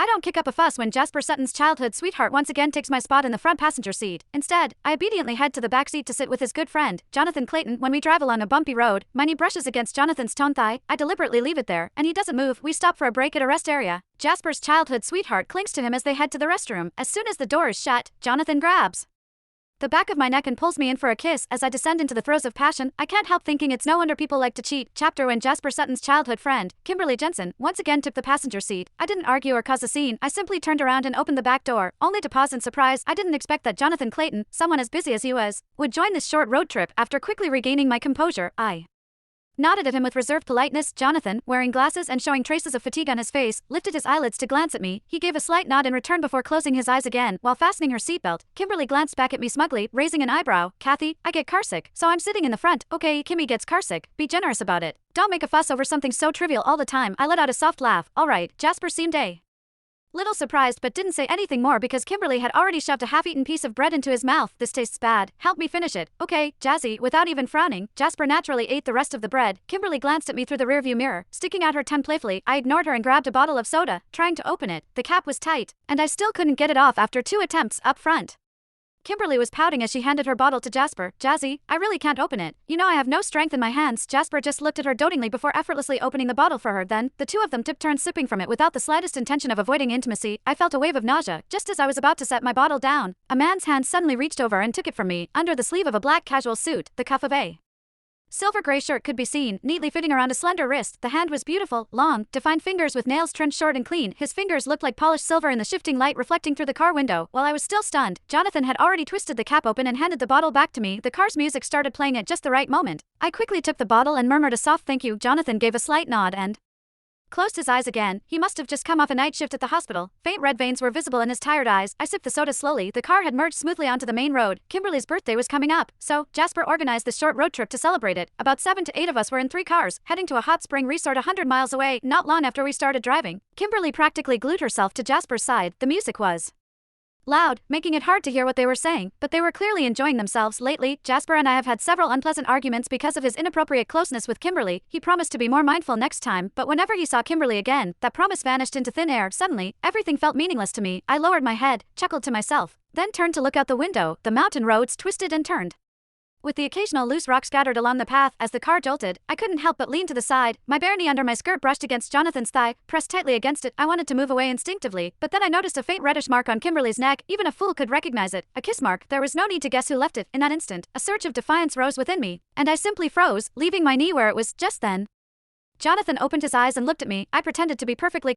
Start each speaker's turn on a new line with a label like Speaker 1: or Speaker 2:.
Speaker 1: don't kick up a fuss when Jasper Sutton's childhood sweetheart once again takes my spot in the front passenger seat. Instead, I obediently head to the back seat to sit with his good friend, Jonathan Clayton. When we drive along a bumpy road, my knee brushes against Jonathan's toned thigh. I deliberately leave it there, and he doesn't move. We stop for a break at a rest area. Jasper's childhood sweetheart clings to him as they head to the restroom. As soon as the door is shut, Jonathan grabs the back of my neck and pulls me in for a kiss. As I descend into the throes of passion, I can't help thinking it's no wonder people like to cheat. Chapter when Jasper Sutton's childhood friend, Kimberly Jensen, once again took the passenger seat. I didn't argue or cause a scene. I simply turned around and opened the back door, only to pause in surprise. I didn't expect that Jonathan Clayton, someone as busy as he was, would join this short road trip. After quickly regaining my composure, I nodded at him with reserved politeness. Jonathan, wearing glasses and showing traces of fatigue on his face, lifted his eyelids to glance at me. He gave a slight nod in return before closing his eyes again. While fastening her seatbelt, Kimberly glanced back at me smugly, raising an eyebrow. Kathy, I get carsick, so I'm sitting in the front. Okay, Kimmy gets carsick. Be generous about it. Don't make a fuss over something so trivial all the time. I let out a soft laugh. Alright, Jasper seemed a little surprised but didn't say anything more because Kimberly had already shoved a half-eaten piece of bread into his mouth. This tastes bad. Help me finish it. Okay, Jazzy. Without even frowning, Jasper naturally ate the rest of the bread. Kimberly glanced at me through the rearview mirror, sticking out her tongue playfully. I ignored her and grabbed a bottle of soda, trying to open it. The cap was tight, and I still couldn't get it off after 2 attempts up front. Kimberly was pouting as she handed her bottle to Jasper. Jazzy, I really can't open it. You know I have no strength in my hands. Jasper just looked at her dotingly before effortlessly opening the bottle for her. Then, the two of them took turns sipping from it without the slightest intention of avoiding intimacy. I felt a wave of nausea. Just as I was about to set my bottle down, a man's hand suddenly reached over and took it from me. Under the sleeve of a black casual suit, the cuff of a silver-gray shirt could be seen, neatly fitting around a slender wrist. The hand was beautiful, long, defined fingers with nails trimmed short and clean. His fingers looked like polished silver in the shifting light reflecting through the car window. While I was still stunned, Jonathan had already twisted the cap open and handed the bottle back to me. The car's music started playing at just the right moment. I quickly took the bottle and murmured a soft thank you. Jonathan gave a slight nod and closed his eyes again. He must have just come off a night shift at the hospital. Faint red veins were visible in his tired eyes. I sipped the soda slowly. The car had merged smoothly onto the main road. Kimberly's birthday was coming up, so Jasper organized this short road trip to celebrate it. About 7 to 8 of us were in 3 cars, heading to a hot spring resort 100 miles away. Not long after we started driving, Kimberly practically glued herself to Jasper's side. The music was loud, making it hard to hear what they were saying, but they were clearly enjoying themselves. Lately, Jasper and I have had several unpleasant arguments because of his inappropriate closeness with Kimberly. He promised to be more mindful next time, but whenever he saw Kimberly again, that promise vanished into thin air. Suddenly, everything felt meaningless to me. I lowered my head, chuckled to myself, then turned to look out the window. The mountain roads twisted and turned, with the occasional loose rock scattered along the path. As the car jolted, I couldn't help but lean to the side. My bare knee under my skirt brushed against Jonathan's thigh, pressed tightly against it. I wanted to move away instinctively, but then I noticed a faint reddish mark on Kimberly's neck. Even a fool could recognize it. A kiss mark. There was no need to guess who left it. In that instant, a surge of defiance rose within me, and I simply froze, leaving my knee where it was. Just then, Jonathan opened his eyes and looked at me. I pretended to be perfectly